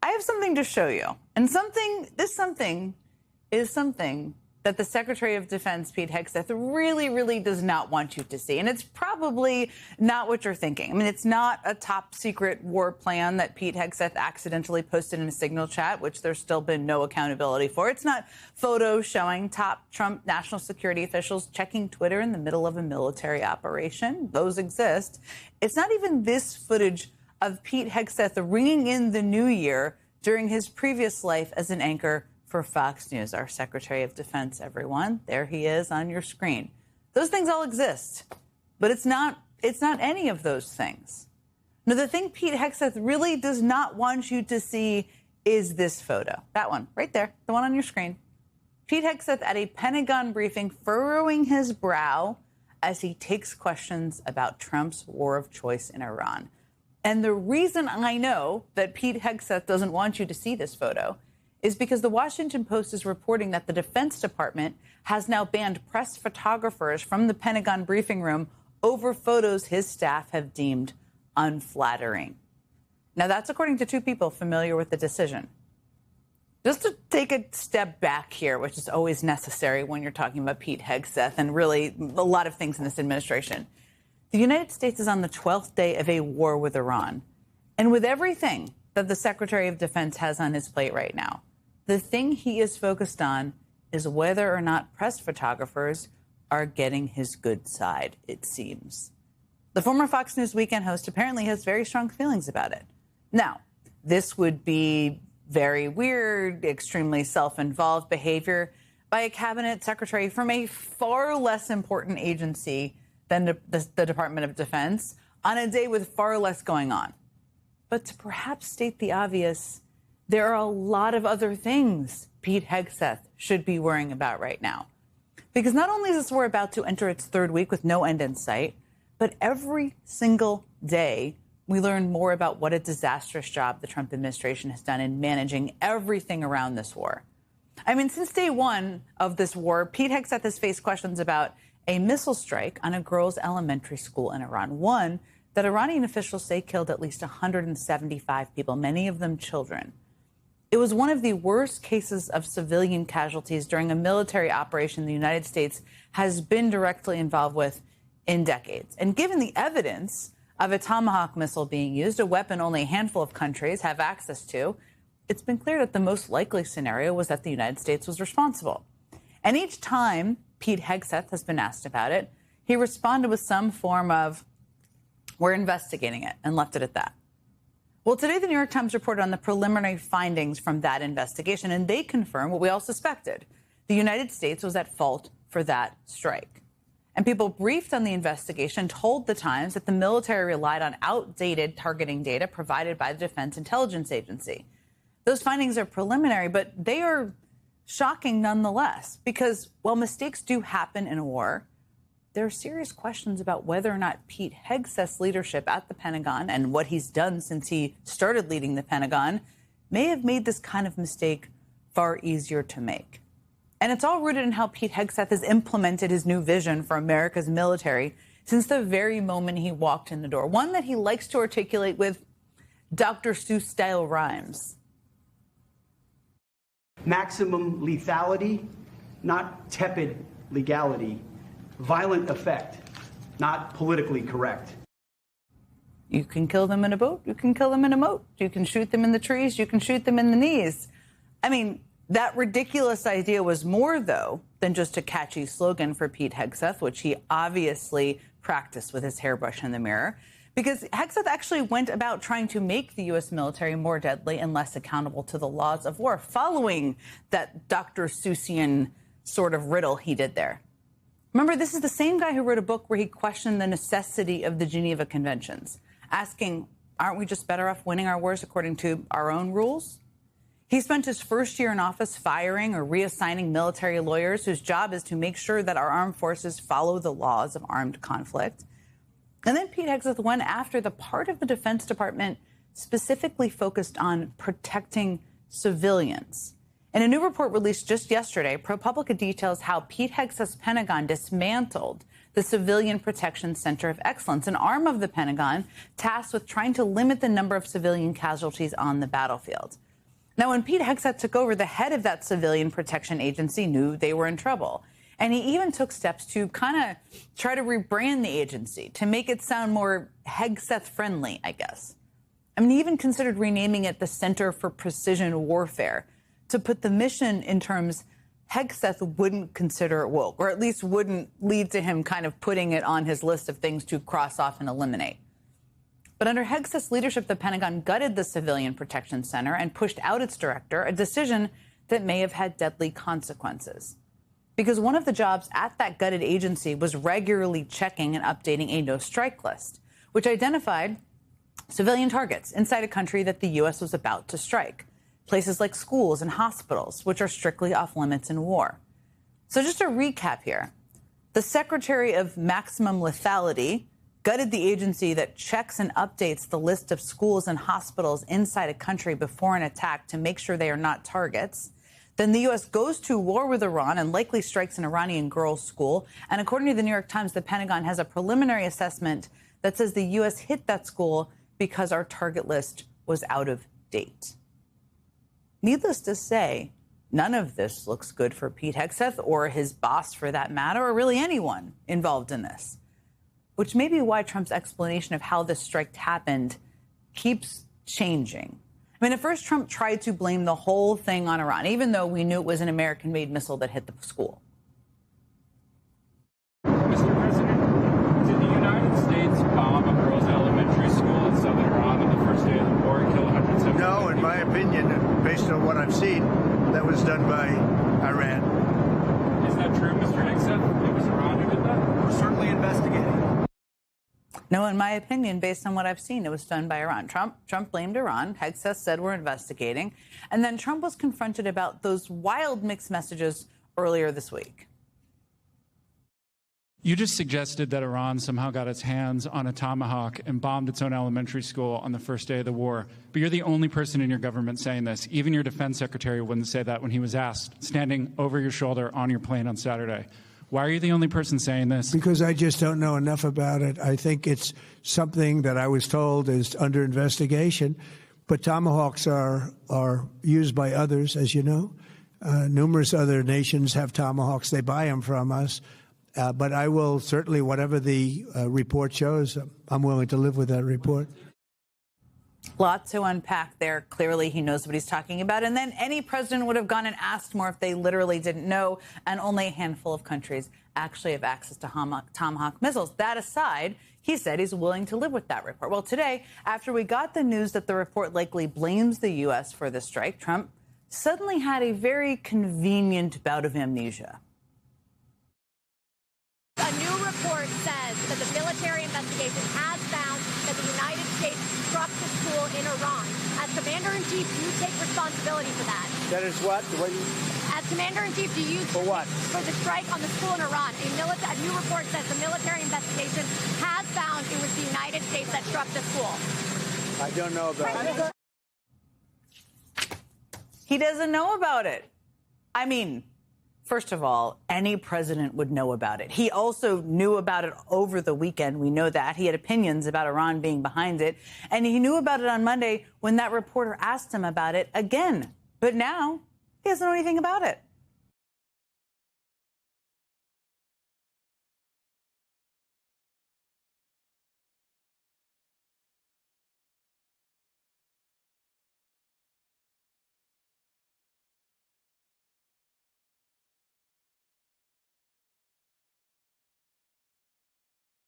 I have something to show you. And this something is something that the Secretary of Defense, Pete Hegseth, really does not want you to see. And it's probably not what you're thinking. I mean, it's not a top secret war plan that Pete Hegseth accidentally posted in a Signal chat, which there's still been no accountability for. It's not photos showing top Trump national security officials checking Twitter in the middle of a military operation. Those exist. It's not even this footage of Pete Hegseth ringing in the new year during his previous life as an anchor for Fox News, our Secretary of Defense, everyone. There he is on your screen. Those things all exist, but it's not any of those things. Now, the thing Pete Hegseth really does not want you to see is this photo. That one right there, the one on your screen. Pete Hegseth at a Pentagon briefing furrowing his brow as he takes questions about Trump's war of choice in Iran. And the reason I know that Pete Hegseth doesn't want you to see this photo is because the Washington Post is reporting that the Defense Department has now banned press photographers from the Pentagon briefing room over photos his staff have deemed unflattering. Now, that's according to two people familiar with the decision. Just to take a step back here, which is always necessary when you're talking about Pete Hegseth and really a lot of things in this administration. The United States is on the 12th day of a war with Iran. And with everything that the Secretary of Defense has on his plate right now, the thing he is focused on is whether or not press photographers are getting his good side, it seems. The former Fox News Weekend host apparently has very strong feelings about it. Now, this would be very weird, extremely self-involved behavior by a cabinet secretary from a far less important agency than the Department of Defense on a day with far less going on. But to perhaps state the obvious, there are a lot of other things Pete Hegseth should be worrying about right now. Because not only is this war about to enter its third week with no end in sight, but every single day we learn more about what a disastrous job the Trump administration has done in managing everything around this war. I mean, since day one of this war, Pete Hegseth has faced questions about a missile strike on a girls' elementary school in Iran, one that Iranian officials say killed at least 175 people, many of them children. It was one of the worst cases of civilian casualties during a military operation the United States has been directly involved with in decades. And given the evidence of a Tomahawk missile being used, a weapon only a handful of countries have access to, it's been clear that the most likely scenario was that the United States was responsible. And each time Pete Hegseth has been asked about it, he responded with some form of, "We're investigating it," and left it at that. Well, today the New York Times reported on the preliminary findings from that investigation, and they confirm what we all suspected. The United States was at fault for that strike. And people briefed on the investigation told the Times that the military relied on outdated targeting data provided by the Defense Intelligence Agency. Those findings are preliminary, but they are shocking nonetheless, because while mistakes do happen in a war, there are serious questions about whether or not Pete Hegseth's leadership at the Pentagon and what he's done since he started leading the Pentagon may have made this kind of mistake far easier to make. And it's all rooted in how Pete Hegseth has implemented his new vision for America's military since the very moment he walked in the door, one that he likes to articulate with Dr. Seuss-style rhymes. Maximum lethality, not tepid legality. Violent effect, not politically correct. You can kill them in a boat. You can kill them in a moat. You can shoot them in the trees. You can shoot them in the knees. I mean, that ridiculous idea was more, though, than just a catchy slogan for Pete Hegseth, which he obviously practiced with his hairbrush in the mirror, because Hegseth actually went about trying to make the U.S. military more deadly and less accountable to the laws of war, following that Dr. Seussian sort of riddle he did there. Remember, this is the same guy who wrote a book where he questioned the necessity of the Geneva Conventions, asking, aren't we just better off winning our wars according to our own rules? He spent his first year in office firing or reassigning military lawyers whose job is to make sure that our armed forces follow the laws of armed conflict. And then Pete Hegseth went after the part of the Defense Department specifically focused on protecting civilians. In a new report released just yesterday, ProPublica details how Pete Hegseth's Pentagon dismantled the Civilian Protection Center of Excellence, an arm of the Pentagon tasked with trying to limit the number of civilian casualties on the battlefield. Now, when Pete Hegseth took over, the head of that civilian protection agency knew they were in trouble. And he even took steps to kind of try to rebrand the agency to make it sound more Hegseth-friendly, I guess. I mean, he even considered renaming it the Center for Precision Warfare to put the mission in terms Hegseth wouldn't consider woke, or at least wouldn't lead to him kind of putting it on his list of things to cross off and eliminate. But under Hegseth's leadership, the Pentagon gutted the Civilian Protection Center and pushed out its director, a decision that may have had deadly consequences. Because one of the jobs at that gutted agency was regularly checking and updating a no-strike list, which identified civilian targets inside a country that the U.S. was about to strike, places like schools and hospitals, which are strictly off limits in war. So just to recap here, the Secretary of Maximum Lethality gutted the agency that checks and updates the list of schools and hospitals inside a country before an attack to make sure they are not targets. Then the U.S. goes to war with Iran and likely strikes an Iranian girls' school. And according to the New York Times, the Pentagon has a preliminary assessment that says the U.S. hit that school because our target list was out of date. Needless to say, none of this looks good for Pete Hegseth or his boss, for that matter, or really anyone involved in this, which may be why Trump's explanation of how this strike happened keeps changing. I mean, at first, Trump tried to blame the whole thing on Iran, even though we knew it was an American-made missile that hit the school. Mr. President, did the United States bomb a girls' elementary school in southern Iran on the first day of the war and kill 170? No, in my opinion, based on what I've seen, that was done by Iran. Is that true, Mr. Hegseth? It was Iran who did that? We're certainly investigating. No, in my opinion, based on what I've seen, it was done by Iran. Trump blamed Iran. Hegseth said we're investigating. And then Trump was confronted about those wild mixed messages earlier this week. You just suggested that Iran somehow got its hands on a Tomahawk and bombed its own elementary school on the first day of the war. But you're the only person in your government saying this. Even your defense secretary wouldn't say that when he was asked, standing over your shoulder on your plane on Saturday. Why are you the only person saying this? Because I just don't know enough about it. I think it's something that I was told is under investigation. But Tomahawks are used by others, as you know. Numerous other nations have Tomahawks. They buy them from us. But I will certainly, whatever the report shows, I'm willing to live with that report. Lot to unpack there. Clearly, he knows what he's talking about. And then any president would have gone and asked more if they literally didn't know. And only a handful of countries actually have access to Tomahawk missiles. That aside, he said he's willing to live with that report. Well, today, after we got the news that the report likely blames the U.S. for the strike, Trump suddenly had a very convenient bout of amnesia. A new report says that the military investigation has found that the United States struck the school in Iran. As Commander-in-Chief, do you take responsibility for that? That is what? As Commander-in-Chief, do you... For what? For the strike on the school in Iran. A new report says the military investigation has found it was the United States that struck the school. I don't know about it. He doesn't know about it. I mean, first of all, any president would know about it. He also knew about it over the weekend. We know that. He had opinions about Iran being behind it. And he knew about it on Monday when that reporter asked him about it again. But now he doesn't know anything about it.